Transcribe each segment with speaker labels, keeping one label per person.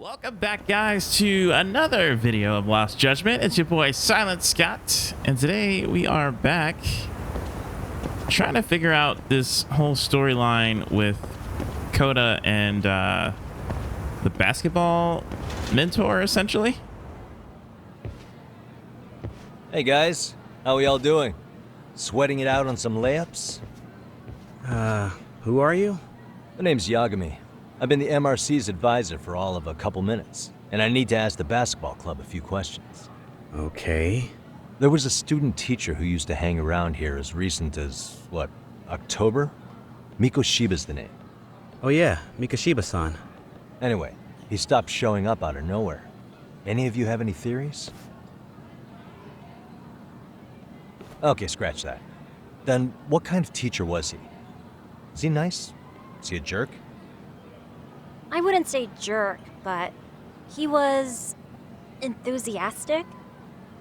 Speaker 1: Welcome back, guys, to another video of Lost Judgment. It's your boy Silent Scott, and today we are back trying to figure out this whole storyline with Coda and the basketball mentor, essentially.
Speaker 2: Hey guys, how we all doing? Sweating it out on some layups?
Speaker 3: Who are you?
Speaker 2: My name's Yagami. I've been the MRC's advisor for all of a couple minutes, and I need to ask the basketball club a few questions.
Speaker 3: Okay.
Speaker 2: There was a student teacher who used to hang around here as recent as, what, October? Mikoshiba's the name.
Speaker 3: Oh yeah, Mikoshiba-san.
Speaker 2: Anyway, he stopped showing up out of nowhere. Any of you have any theories? Okay, scratch that. Then, what kind of teacher was he? Is he nice? Is he a jerk?
Speaker 4: I wouldn't say jerk, but he was enthusiastic.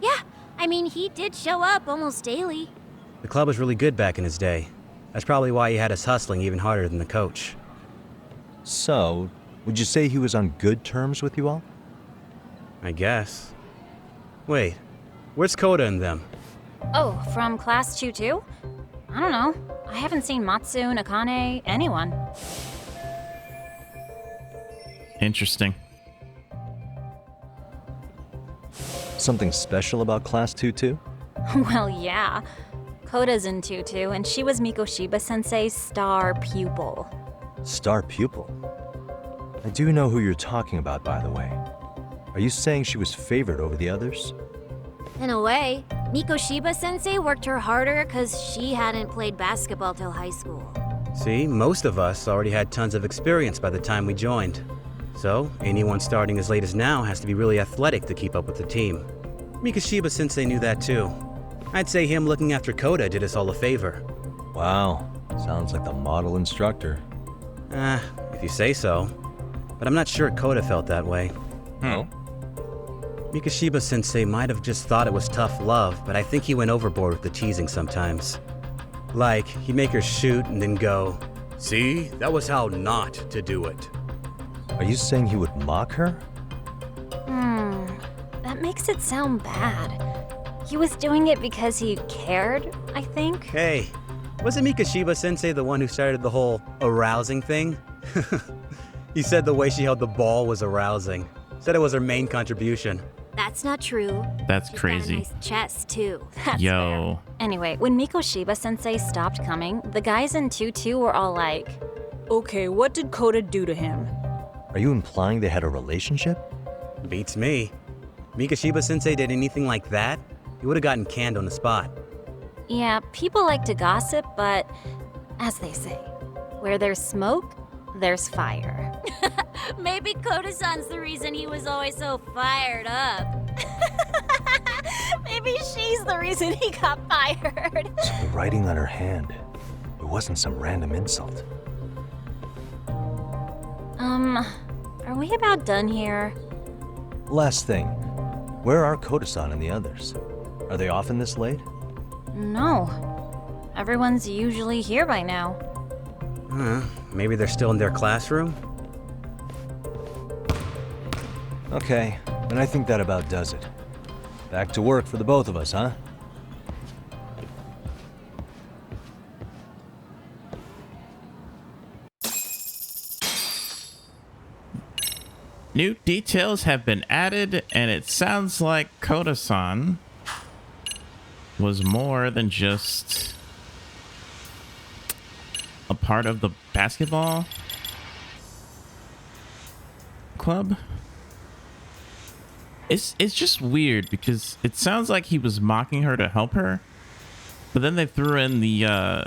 Speaker 4: Yeah, I mean, he did show up almost daily.
Speaker 3: The club was really good back in his day. That's probably why he had us hustling even harder than the coach.
Speaker 2: So, would you say he was on good terms with you all?
Speaker 3: I guess. Wait, where's Coda and them?
Speaker 4: Oh, from class 2 too? I don't know. I haven't seen Matsu, Nakane, anyone.
Speaker 1: Interesting.
Speaker 2: Something special about Class 2-2?
Speaker 4: Well, yeah. Koda's in 2-2, and she was Mikoshiba-sensei's star pupil.
Speaker 2: Star pupil? I do know who you're talking about, by the way. Are you saying she was favored over the others?
Speaker 4: In a way, Mikoshiba-sensei worked her harder because she hadn't played basketball till high school.
Speaker 3: See, most of us already had tons of experience by the time we joined. So, anyone starting as late as now has to be really athletic to keep up with the team. Mikoshiba-sensei knew that too. I'd say him looking after Coda did us all a favor.
Speaker 2: Wow, sounds like the model instructor.
Speaker 3: If you say so. But I'm not sure Coda felt that way.
Speaker 2: Oh?
Speaker 3: Mikoshiba-sensei might have just thought it was tough love, but I think he went overboard with the teasing sometimes. Like, he'd make her shoot and then go, "See, that was how not to do it."
Speaker 2: Are you saying he would mock her?
Speaker 4: That makes it sound bad. He was doing it because he cared, I think.
Speaker 3: Hey, wasn't Mikoshiba-sensei the one who started the whole arousing thing? He said the way she held the ball was arousing. Said it was her main contribution.
Speaker 4: That's not true.
Speaker 1: That's
Speaker 4: She's
Speaker 1: crazy.
Speaker 4: got a nice chest, too. That's
Speaker 1: Yo.
Speaker 4: fair. Anyway, when Mikoshiba-sensei stopped coming, the guys in 2-2 were all like,
Speaker 5: Okay, what did Coda do to him?
Speaker 2: Are you implying they had a relationship?
Speaker 3: Beats me. Mikoshiba-sensei did anything like that, he would have gotten canned on the spot.
Speaker 4: yeah, people like to gossip, but as they say, where there's smoke, there's fire. Maybe Koda-san's the reason he was always so fired up. Maybe she's the reason he got fired.
Speaker 2: So the writing on her hand, it wasn't some random insult.
Speaker 4: Are we about done here?
Speaker 2: Last thing, where are Koda-san and the others? Are they often this late?
Speaker 4: No. Everyone's usually here by now.
Speaker 3: Maybe they're still in their classroom?
Speaker 2: Okay, then I think that about does it. Back to work for the both of us, huh?
Speaker 1: New details have been added, and it sounds like Koda-san was more than just a part of the basketball club. It's just weird because it sounds like he was mocking her to help her, but then they threw in the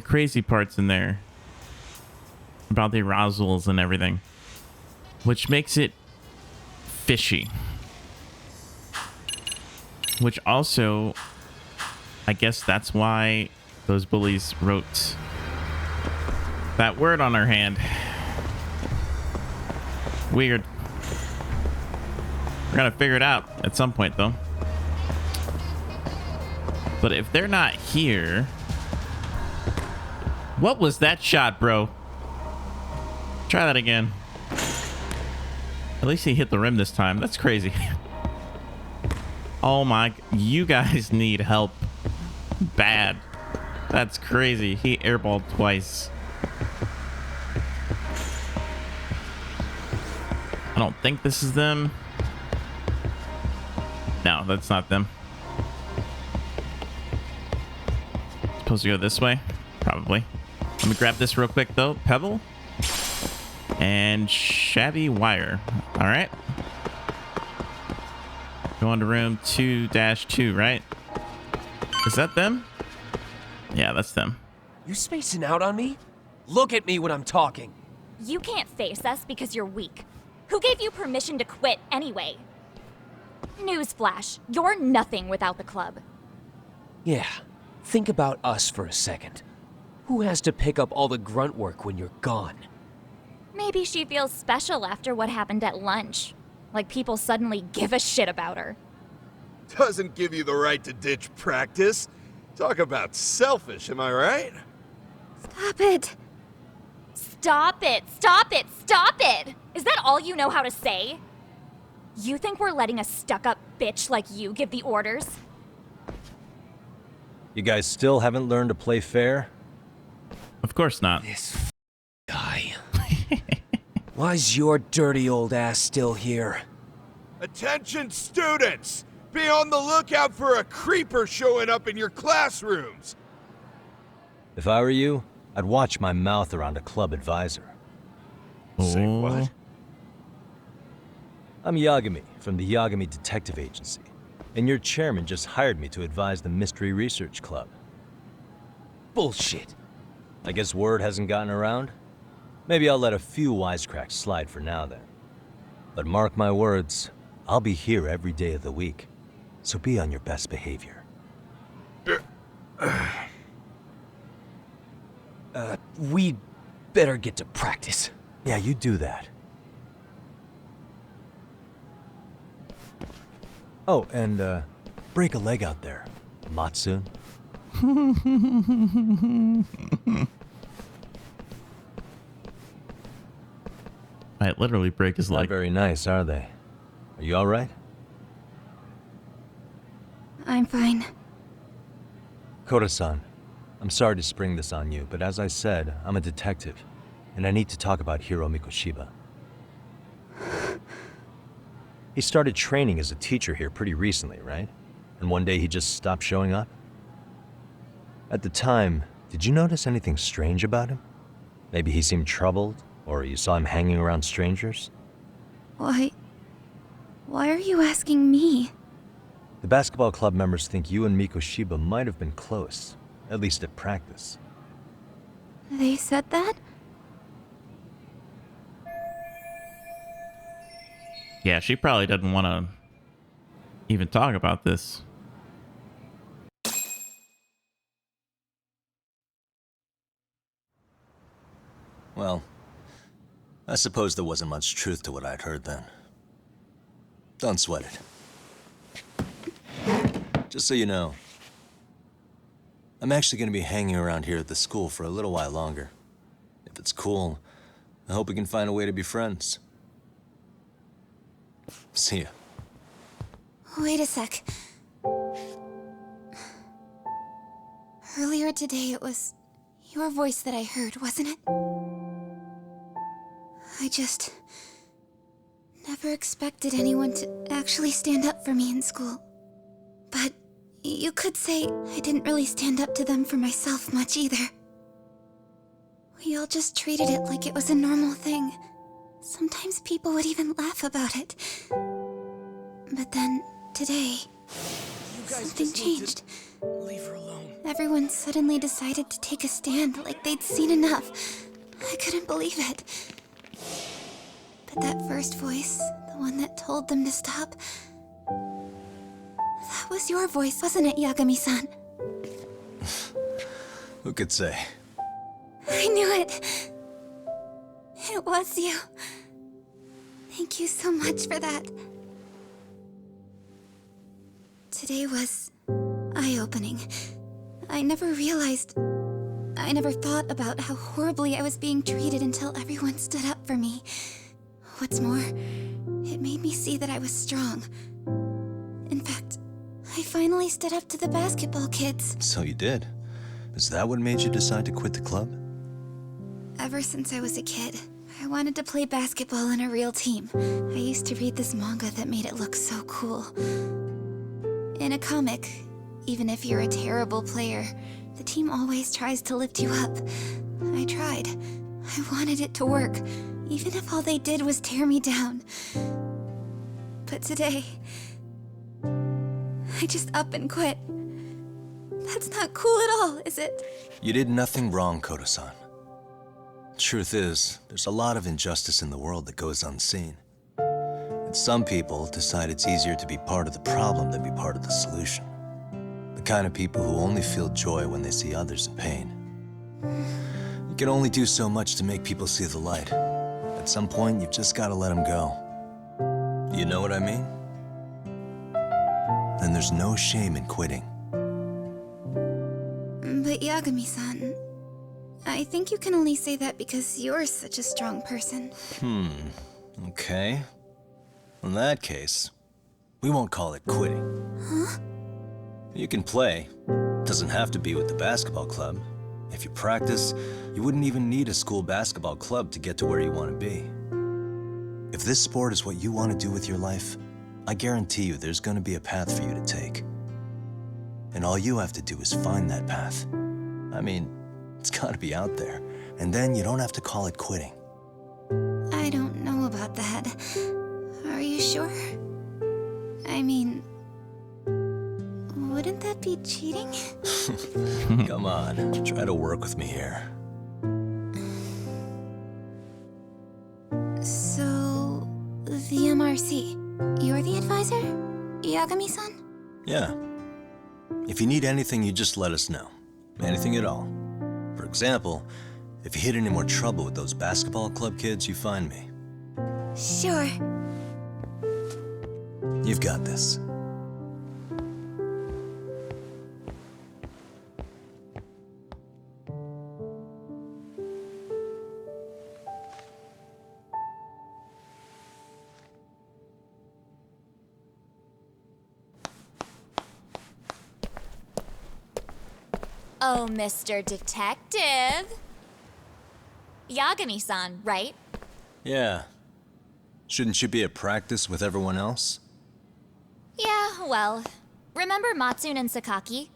Speaker 1: crazy parts in there about the arousals and everything, which makes it fishy. Which also, I guess that's why those bullies wrote that word on her hand. Weird. We're gonna figure it out at some point, though. But if they're not here... What was that shot, bro? Try that again. At least he hit the rim this time. That's crazy. Oh my, you guys need help. Bad. That's crazy. He airballed twice. I don't think this is them. No, that's not them. Supposed to go this way? Probably. Let me grab this real quick though. Pebble. And shabby wire. All right. Go on to room 2-2, right? Is that them? Yeah, that's them.
Speaker 6: You spacing out on me? Look at me when I'm talking.
Speaker 7: You can't face us because you're weak. Who gave you permission to quit anyway? Newsflash, you're nothing without the club.
Speaker 6: Yeah, think about us for a second. Who has to pick up all the grunt work when you're gone?
Speaker 7: Maybe she feels special after what happened at lunch. Like people suddenly give a shit about her.
Speaker 8: Doesn't give you the right to ditch practice. Talk about selfish, am I right?
Speaker 7: Stop it. Stop it, stop it, stop it! Is that all you know how to say? You think we're letting a stuck-up bitch like you give the orders?
Speaker 2: You guys still haven't learned to play fair?
Speaker 1: Of course not.
Speaker 6: This guy. Why's your dirty old ass still here?
Speaker 8: Attention students! Be on the lookout for a creeper showing up in your classrooms!
Speaker 2: If I were you, I'd watch my mouth around a club advisor.
Speaker 8: Say what?
Speaker 2: I'm Yagami from the Yagami Detective Agency, and your chairman just hired me to advise the Mystery Research Club.
Speaker 6: Bullshit.
Speaker 2: I guess word hasn't gotten around? Maybe I'll let a few wisecracks slide for now then. But mark my words, I'll be here every day of the week, so be on your best behavior.
Speaker 6: We better get to practice.
Speaker 2: Yeah, you do that. Oh, and break a leg out there, Matsun.
Speaker 1: Might literally break his
Speaker 2: Not
Speaker 1: leg.
Speaker 2: very nice, are they? Are you all right?
Speaker 7: I'm fine.
Speaker 2: Koda-san, I'm sorry to spring this on you, but as I said, I'm a detective, and I need to talk about Hiro Mikoshiba. He started training as a teacher here pretty recently, right? And one day he just stopped showing up? At the time, did you notice anything strange about him? Maybe he seemed troubled, or you saw him hanging around strangers?
Speaker 7: Why are you asking me?
Speaker 2: The basketball club members think you and Mikoshiba might have been close, at least at practice.
Speaker 7: They said that?
Speaker 1: Yeah, she probably doesn't want to even talk about this.
Speaker 9: Well, I suppose there wasn't much truth to what I'd heard then. Don't sweat it. Just so you know, I'm actually going to be hanging around here at the school for a little while longer. If it's cool, I hope we can find a way to be friends. See ya.
Speaker 7: Wait a sec. Earlier today, it was your voice that I heard, wasn't it? I just never expected anyone to actually stand up for me in school. But you could say I didn't really stand up to them for myself much either. We all just treated it like it was a normal thing. Sometimes people would even laugh about it. But then, today, something changed.
Speaker 6: Leave her alone.
Speaker 7: Everyone suddenly decided to take a stand like they'd seen enough. I couldn't believe it. But that first voice, the one that told them to stop, that was your voice, wasn't it, Yagami-san?
Speaker 9: Who could say?
Speaker 7: I knew it. It was you. Thank you so much for that. Today was eye-opening. I never thought about how horribly I was being treated until everyone stood up for me. What's more, It made me see that I was strong. In fact, I finally stood up to the basketball kids.
Speaker 9: So you did. Is that what made you decide to quit the club?
Speaker 7: Ever since I was a kid, I wanted to play basketball in a real team. I used to read this manga that made it look so cool. In a comic, even if you're a terrible player, the team always tries to lift you up. I tried. I wanted it to work, even if all they did was tear me down. But today, I just up and quit. That's not cool at all, is it?
Speaker 9: You did nothing wrong, Koto-san. Truth is, there's a lot of injustice in the world that goes unseen. And some people decide it's easier to be part of the problem than be part of the solution. The kind of people who only feel joy when they see others in pain. You can only do so much to make people see the light. At some point, you've just got to let them go. You know what I mean? Then there's no shame in quitting.
Speaker 7: But Yagami-san, I think you can only say that because you're such a strong person.
Speaker 9: Okay. In that case, we won't call it quitting.
Speaker 7: Huh?
Speaker 9: You can play. Doesn't have to be with the basketball club. If you practice, you wouldn't even need a school basketball club to get to where you want to be. If this sport is what you want to do with your life, I guarantee you there's going to be a path for you to take. And all you have to do is find that path. I mean, it's got to be out there. And then you don't have to call it quitting.
Speaker 7: I don't know about that. Are you sure? I mean, wouldn't that be cheating?
Speaker 9: Come on, try to work with me here.
Speaker 7: So, the MRC, you're the advisor? Yagami-san?
Speaker 9: Yeah. If you need anything, you just let us know. Anything at all. For example, if you hit any more trouble with those basketball club kids, you find me.
Speaker 7: Sure.
Speaker 9: You've got this.
Speaker 4: Oh, Mr. Detective. Yagami-san, right?
Speaker 9: Yeah. Shouldn't you be at practice with everyone else?
Speaker 4: Yeah, well, remember Matsune and Sakaki?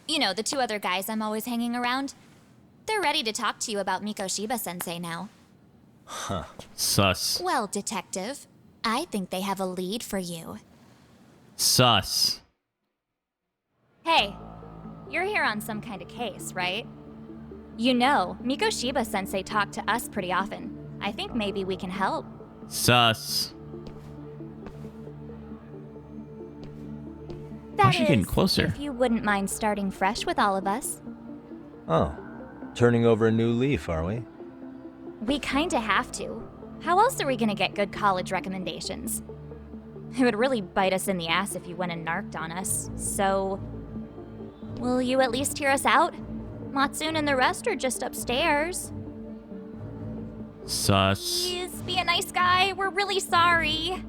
Speaker 4: You know, the two other guys I'm always hanging around? They're ready to talk to you about Mikoshiba-sensei now.
Speaker 9: Huh.
Speaker 1: Sus.
Speaker 4: Well, Detective, I think they have a lead for you.
Speaker 1: Sus.
Speaker 4: Hey, you're here on some kind of case, right? You know, Mikoshiba-sensei talked to us pretty often. I think maybe we can help.
Speaker 1: Sus.
Speaker 4: That
Speaker 1: Why's she getting
Speaker 4: is,
Speaker 1: closer?
Speaker 4: if you wouldn't mind starting fresh with all of us.
Speaker 2: Oh, turning over a new leaf, are we?
Speaker 4: We kinda have to. How else are we gonna get good college recommendations? It would really bite us in the ass if you went and narked on us, so... Will you at least hear us out? Matsune and the rest are just upstairs.
Speaker 1: Sus.
Speaker 4: Please, be a nice guy. We're really sorry.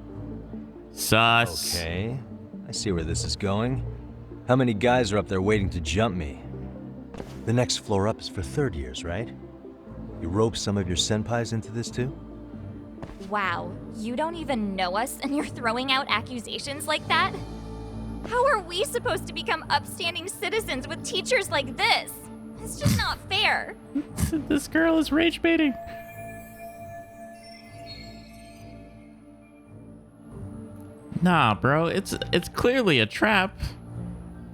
Speaker 1: Sus.
Speaker 2: Okay, I see where this is going. How many guys are up there waiting to jump me? The next floor up is for third years, right? You rope some of your senpais into this too?
Speaker 4: Wow, you don't even know us and you're throwing out accusations like that? How are we supposed to become upstanding citizens with teachers like this? It's just not fair.
Speaker 1: This girl is rage baiting. Nah, bro, it's clearly a trap.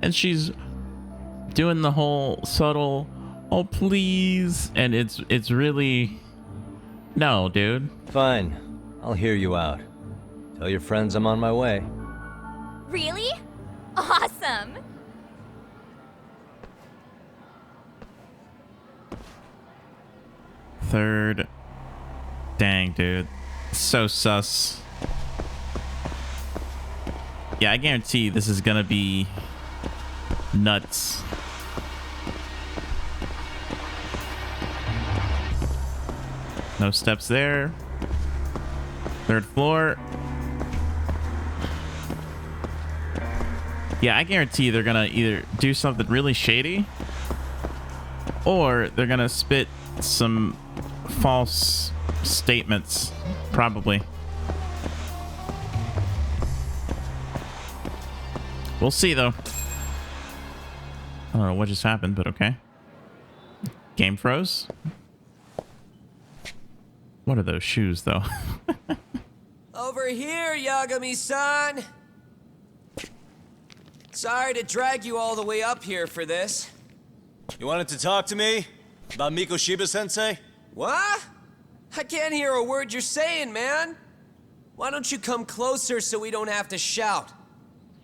Speaker 1: And she's doing the whole subtle, oh please, and it's really no, dude.
Speaker 2: Fine, I'll hear you out. Tell your friends I'm on my way.
Speaker 4: Really? Awesome.
Speaker 1: Third. Dang, dude. So sus. Yeah, I guarantee this is gonna be nuts. No steps there. Third floor. Yeah, I guarantee they're gonna either do something really shady or they're gonna spit some false statements, probably. We'll see, though. I don't know what just happened, but okay. Game froze. What are those shoes, though?
Speaker 6: Over here, Yagami-san! Sorry to drag you all the way up here for this.
Speaker 9: You wanted to talk to me? About Mikoshiba-sensei?
Speaker 6: What? I can't hear a word you're saying, man. Why don't you come closer so we don't have to shout?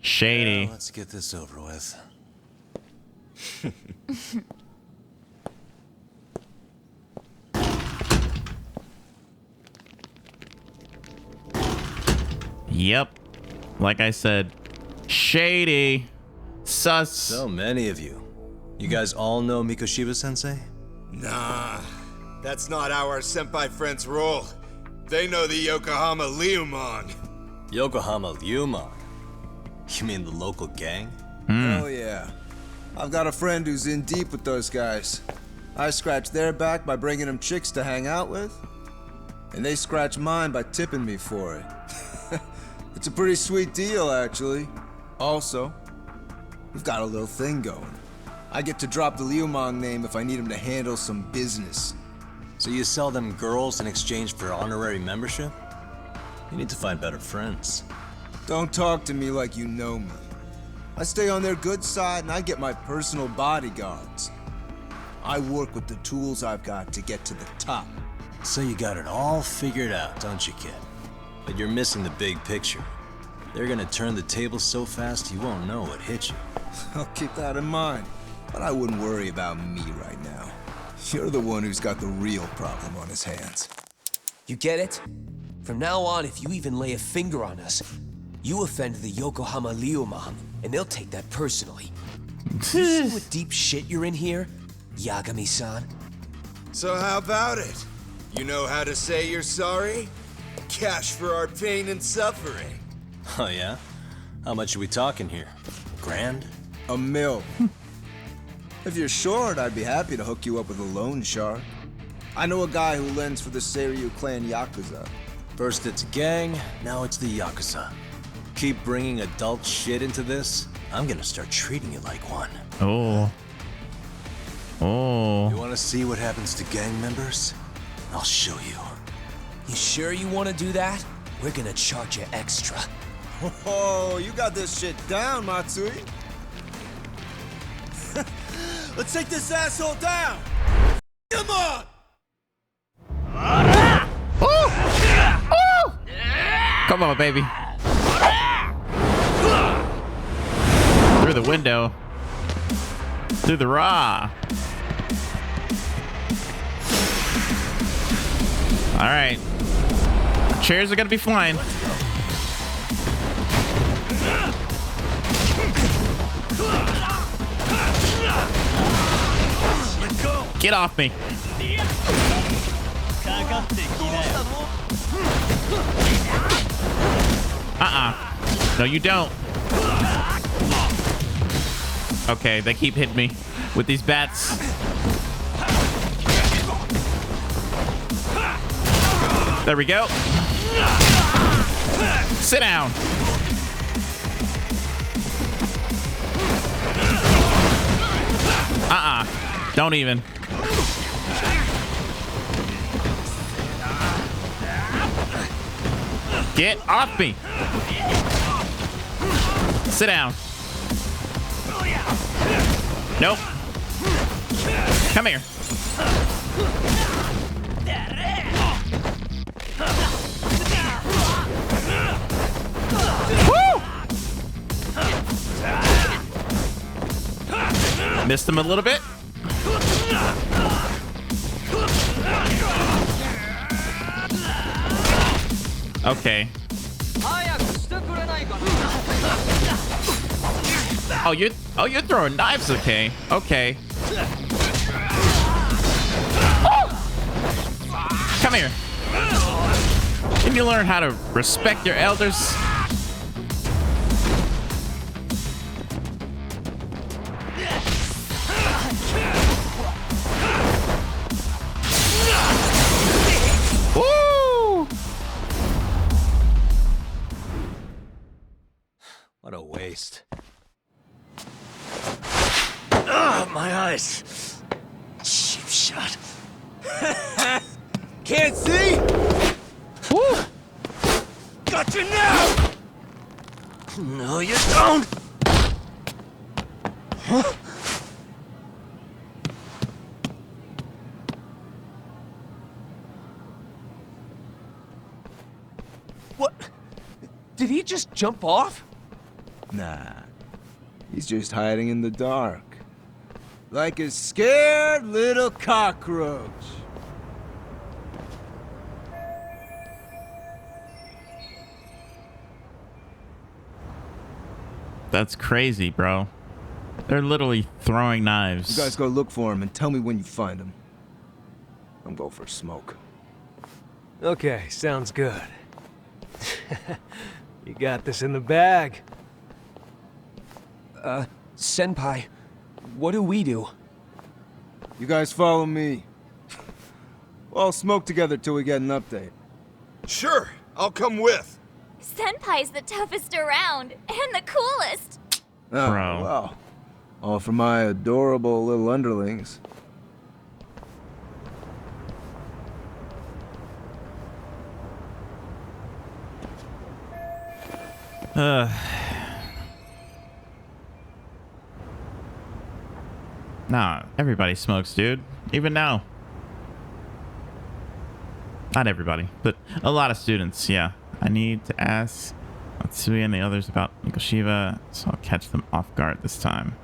Speaker 1: Shady.
Speaker 9: Well, let's get this over with.
Speaker 1: Yep. Like I said, shady. Sus.
Speaker 9: So many of you. You guys all know Mikoshiba-sensei?
Speaker 8: Nah, that's not how our senpai friends roll. They know the Yokohama Liumang.
Speaker 9: Yokohama Liumang? You mean the local gang?
Speaker 10: Hell yeah. I've got a friend who's in deep with those guys. I scratch their back by bringing them chicks to hang out with, and they scratch mine by tipping me for it. It's a pretty sweet deal, actually. Also, we've got a little thing going. I get to drop the Liumang name if I need him to handle some business.
Speaker 9: So you sell them girls in exchange for honorary membership? You need to find better friends.
Speaker 10: Don't talk to me like you know me. I stay on their good side and I get my personal bodyguards. I work with the tools I've got to get to the top.
Speaker 9: So you got it all figured out, don't you, kid? But you're missing the big picture. They're gonna turn the tables so fast you won't know what hit you.
Speaker 10: I'll keep that in mind. But I wouldn't worry about me right now. You're the one who's got the real problem on his hands.
Speaker 6: You get it? From now on, if you even lay a finger on us, you offend the Yokohama Liumang, and they'll take that personally. You see what deep shit you're in here, Yagami-san?
Speaker 8: So how about it? You know how to say you're sorry? Cash for our pain and suffering.
Speaker 9: Oh yeah? How much are we talking here? Grand?
Speaker 10: $1 million. If you're short, I'd be happy to hook you up with a loan shark. I know a guy who lends for the Seiryu clan Yakuza.
Speaker 9: First it's a gang, now it's the Yakuza. Keep bringing adult shit into this, I'm gonna start treating you like one.
Speaker 1: Oh. Oh.
Speaker 9: You wanna see what happens to gang members? I'll show you.
Speaker 6: You sure you want to do that? We're gonna charge you extra.
Speaker 10: Oh, you got this shit down, Matsui. Let's take this asshole down! Come on!
Speaker 1: Come on, baby. Through the window. Through the raw. All right. Chairs are gonna be flying. Get off me. No, you don't. Okay, they keep hitting me with these bats. There we go. Sit down. Don't even. Get off me. Sit down. Nope. Come here. Woo! Missed him a little bit. Okay. Oh, you're throwing knives, okay. Okay. Oh! Come here. Can you learn how to respect your elders?
Speaker 9: What a waste. Ah, my eyes. Cheap shot.
Speaker 8: Can't see?
Speaker 9: Woo!
Speaker 8: Got you now!
Speaker 9: No, you don't. Huh?
Speaker 6: What? Did he just jump off?
Speaker 10: Nah. He's just hiding in the dark. Like a scared little cockroach.
Speaker 1: That's crazy, bro. They're literally throwing knives.
Speaker 10: You guys go look for him and tell me when you find him. I'm going for a smoke.
Speaker 11: Okay, sounds good. You got this in the bag.
Speaker 6: Senpai, what do we do?
Speaker 10: You guys follow me. We'll all smoke together till we get an update.
Speaker 8: Sure, I'll come with.
Speaker 4: Senpai's the toughest around, and the coolest.
Speaker 10: Oh,
Speaker 1: Bro.
Speaker 10: well. All for my adorable little underlings.
Speaker 1: Nah, everybody smokes, dude. Even now. Not everybody, but a lot of students, yeah. I need to ask Matsui and the others about Mikoshiba, so I'll catch them off guard this time.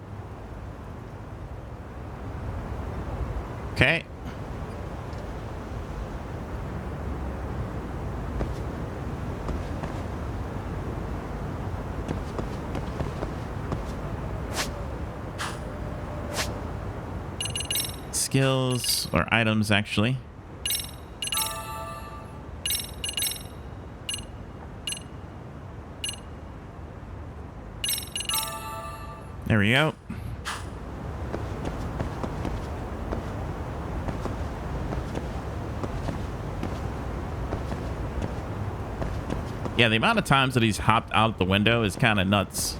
Speaker 1: Okay. Skills, or items, actually. There we go. Yeah, the amount of times that he's hopped out the window is kind of nuts.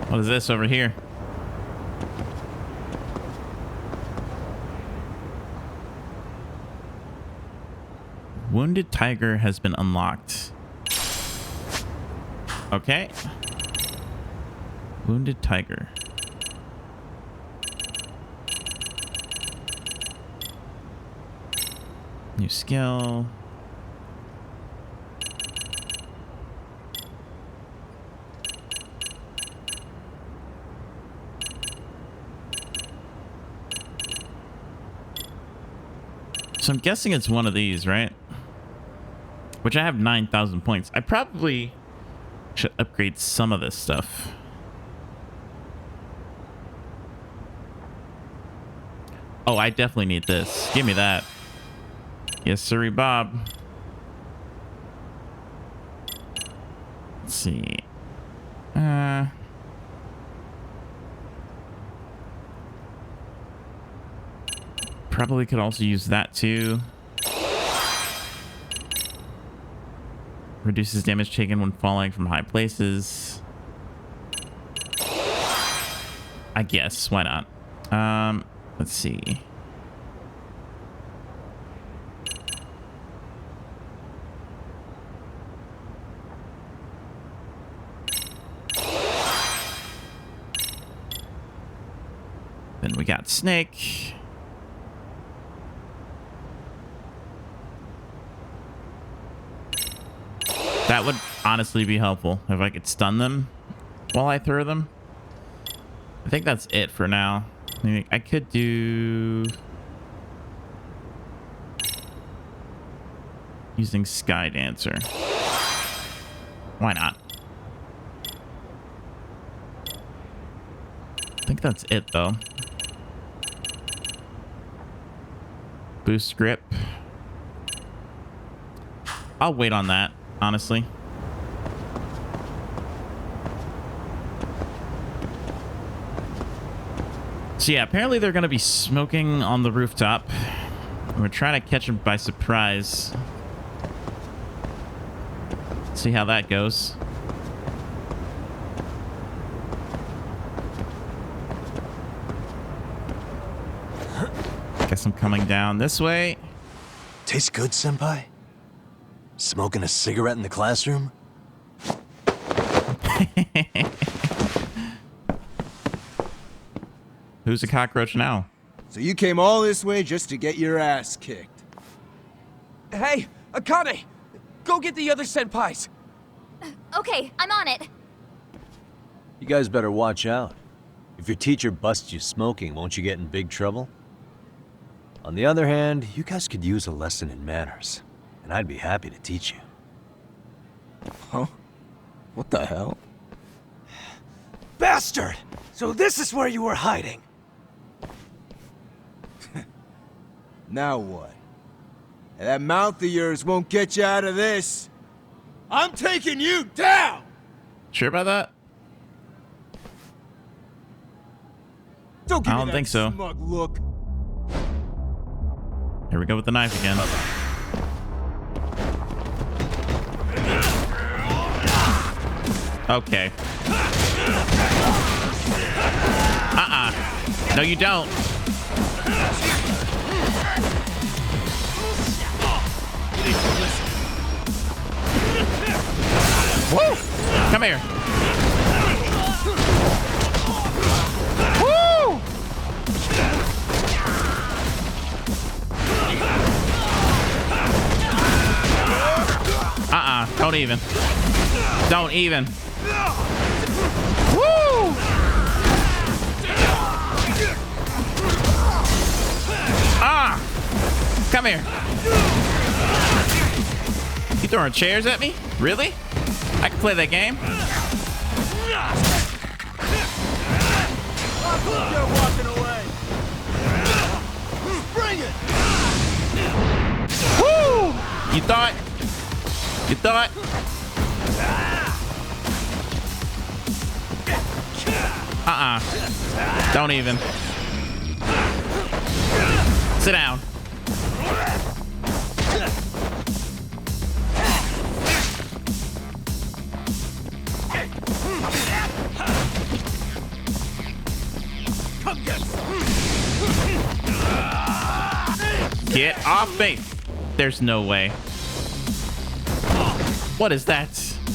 Speaker 1: What is this over here? Wounded Tiger has been unlocked. Okay. Wounded Tiger. New skill. So I'm guessing it's one of these, right? Which I have 9,000 points. I probably should upgrade some of this stuff. Oh, I definitely need this. Give me that. Yes, sirree, Bob. Let's see. Probably could also use that too. Reduces damage taken when falling from high places. I guess, why not? Let's see. Then we got Snake. That would honestly be helpful if I could stun them while I throw them. I think that's it for now. Maybe I could do using Sky Dancer. Why not? I think that's it though. Boost grip. I'll wait on that, honestly. So yeah, apparently they're going to be smoking on the rooftop. We're trying to catch them by surprise. See how that goes. Guess I'm coming down this way.
Speaker 2: Tastes good, Senpai? Smoking a cigarette in the classroom?
Speaker 1: Who's a cockroach now?
Speaker 10: So you came all this way just to get your ass kicked.
Speaker 6: Hey, Akane! Go get the other senpais!
Speaker 4: Okay, I'm on it.
Speaker 2: You guys better watch out. If your teacher busts you smoking, won't you get in big trouble? On the other hand, you guys could use a lesson in manners, and I'd be happy to teach you.
Speaker 10: Huh? What the hell?
Speaker 11: Bastard! So this is where you were hiding.
Speaker 10: Now what? And that mouth of yours won't get you out of this. I'm taking you down!
Speaker 1: Sure about that?
Speaker 10: Don't give
Speaker 1: I
Speaker 10: me
Speaker 1: don't
Speaker 10: that
Speaker 1: think so.
Speaker 10: smug look.
Speaker 1: Here we go with the knife again. Okay. No, you don't. Woo! Come here. Woo! Don't even. Don't even. Woo! Come here. You throwing chairs at me? Really? I can play that game.
Speaker 10: You're walking away. Bring it.
Speaker 1: Woo! You thought? You thought? Don't even. Sit down. Get off me! There's no way. What is that?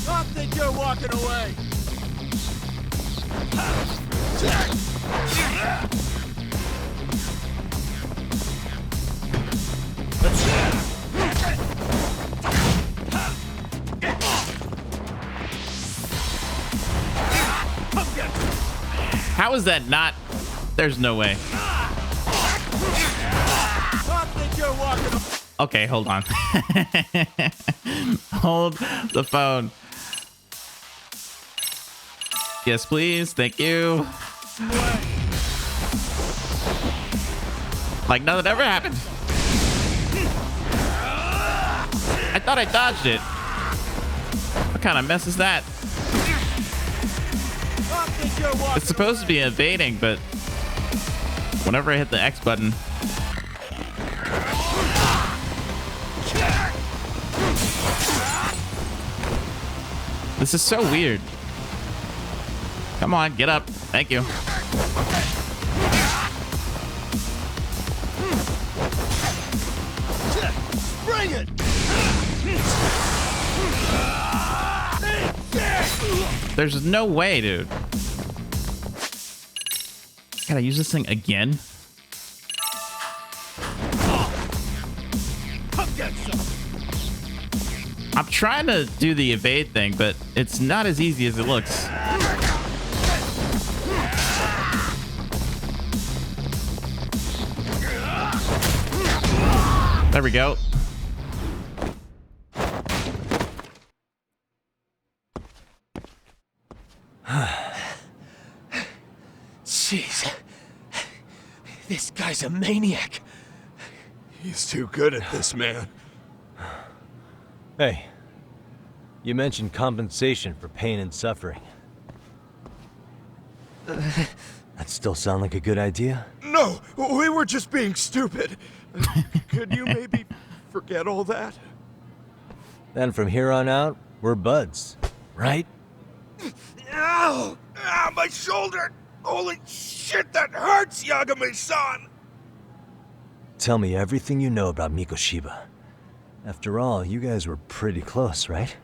Speaker 10: I think you're walking away.
Speaker 1: How is that not? There's no way. Okay, hold on. Hold the phone. Yes, please. Thank you. Like nothing ever happened. I thought I dodged it. What kind of mess is that? It's supposed to be evading, but whenever I hit the X button. This is so weird. Come on, get up. Thank you.
Speaker 10: Bring it.
Speaker 1: There's no way, dude. Gotta use this thing again? I'm trying to do the evade thing, but it's not as easy as it looks. There we go.
Speaker 6: Jeez. This guy's a maniac.
Speaker 8: He's too good at this, man.
Speaker 2: Hey, you mentioned compensation for pain and suffering. That still sound like a good idea?
Speaker 12: No, we were just being stupid. Could you maybe forget all that?
Speaker 2: Then from here on out, we're buds, right?
Speaker 12: Ow! Ah, my shoulder! Holy shit, that hurts, Yagami-san!
Speaker 2: Tell me everything you know about Mikoshiba. After all, you guys were pretty close, right?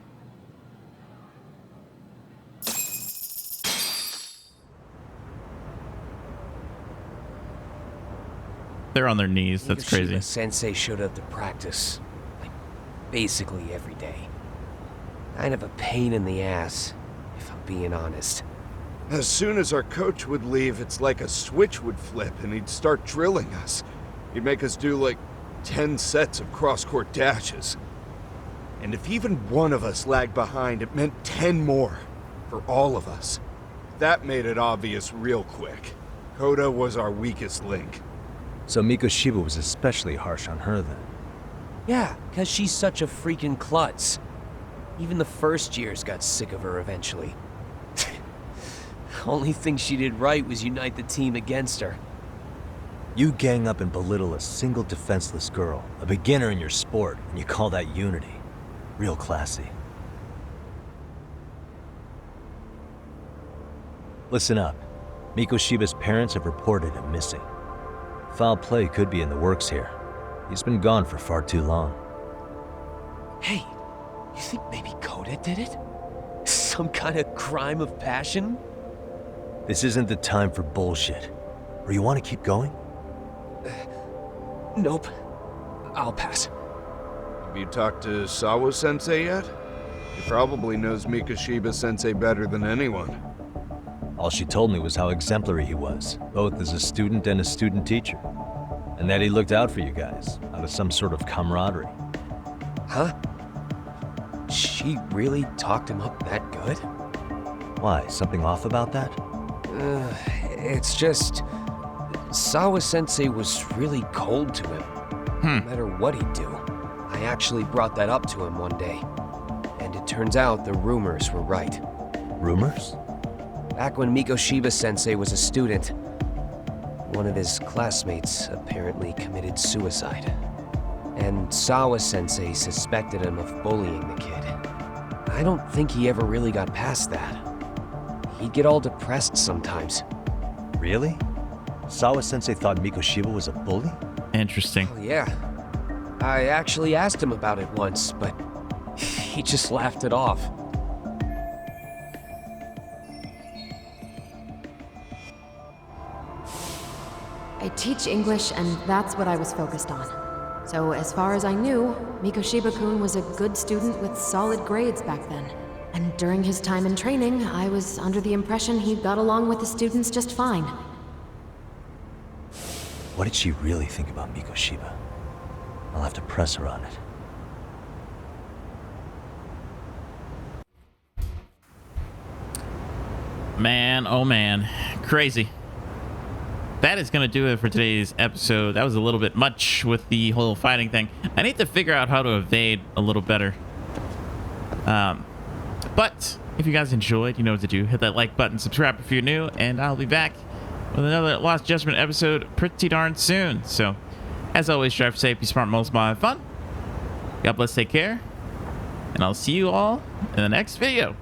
Speaker 1: They're on their knees. That's crazy.
Speaker 6: Mikoshiba Sensei showed up to practice, like, basically every day. Kind of a pain in the ass, if I'm being honest.
Speaker 12: As soon as our coach would leave, it's like a switch would flip and he'd start drilling us. He'd make us do like 10 sets of cross-court dashes. And if even one of us lagged behind, it meant 10 more for all of us. That made it obvious real quick. Koda was our weakest link.
Speaker 2: So Mikoshiba was especially harsh on her then.
Speaker 6: Yeah, because she's such a freaking klutz. Even the first years got sick of her eventually. Only thing she did right was unite the team against her.
Speaker 2: You gang up and belittle a single defenseless girl, a beginner in your sport, and you call that unity. Real classy. Listen up. Mikoshiba's parents have reported him missing. Foul play could be in the works here. He's been gone for far too long.
Speaker 6: Hey, you think maybe Koda did it? Some kind of crime of passion?
Speaker 2: This isn't the time for bullshit. Or you want to keep going?
Speaker 6: Nope. I'll pass.
Speaker 12: Have you talked to Sawa-sensei yet? He probably knows Mikoshiba-sensei better than anyone.
Speaker 2: All she told me was how exemplary he was, both as a student and a student teacher. And that he looked out for you guys, out of some sort of camaraderie.
Speaker 6: Huh? She really talked him up that good?
Speaker 2: Why, something off about that?
Speaker 6: It's just... Sawa-sensei was really cold to him. No matter what he'd do. I actually brought that up to him one day. And it turns out the rumors were right.
Speaker 2: Rumors?
Speaker 6: Back when Mikoshiba-sensei was a student, one of his classmates apparently committed suicide. And Sawa-sensei suspected him of bullying the kid. I don't think he ever really got past that. He'd get all depressed sometimes.
Speaker 2: Really? Sawa-sensei thought Mikoshiba was a bully?
Speaker 1: Interesting.
Speaker 6: Oh, yeah. I actually asked him about it once, but he just laughed it off.
Speaker 13: I teach English, and that's what I was focused on. So as far as I knew, Mikoshiba-kun was a good student with solid grades back then. And during his time in training, I was under the impression he got along with the students just fine.
Speaker 2: What did she really think about Mikoshiba? I'll have to press her on it.
Speaker 1: Man, oh man. Crazy. That is going to do it for today's episode. That was a little bit much with the whole fighting thing. I need to figure out how to evade a little better. But if you guys enjoyed, you know what to do. Hit that like button, subscribe if you're new, and I'll be back with another Lost Judgement episode pretty darn soon. So, as always, drive safe, be smart, multiply, have fun. God bless, take care, and I'll see you all in the next video.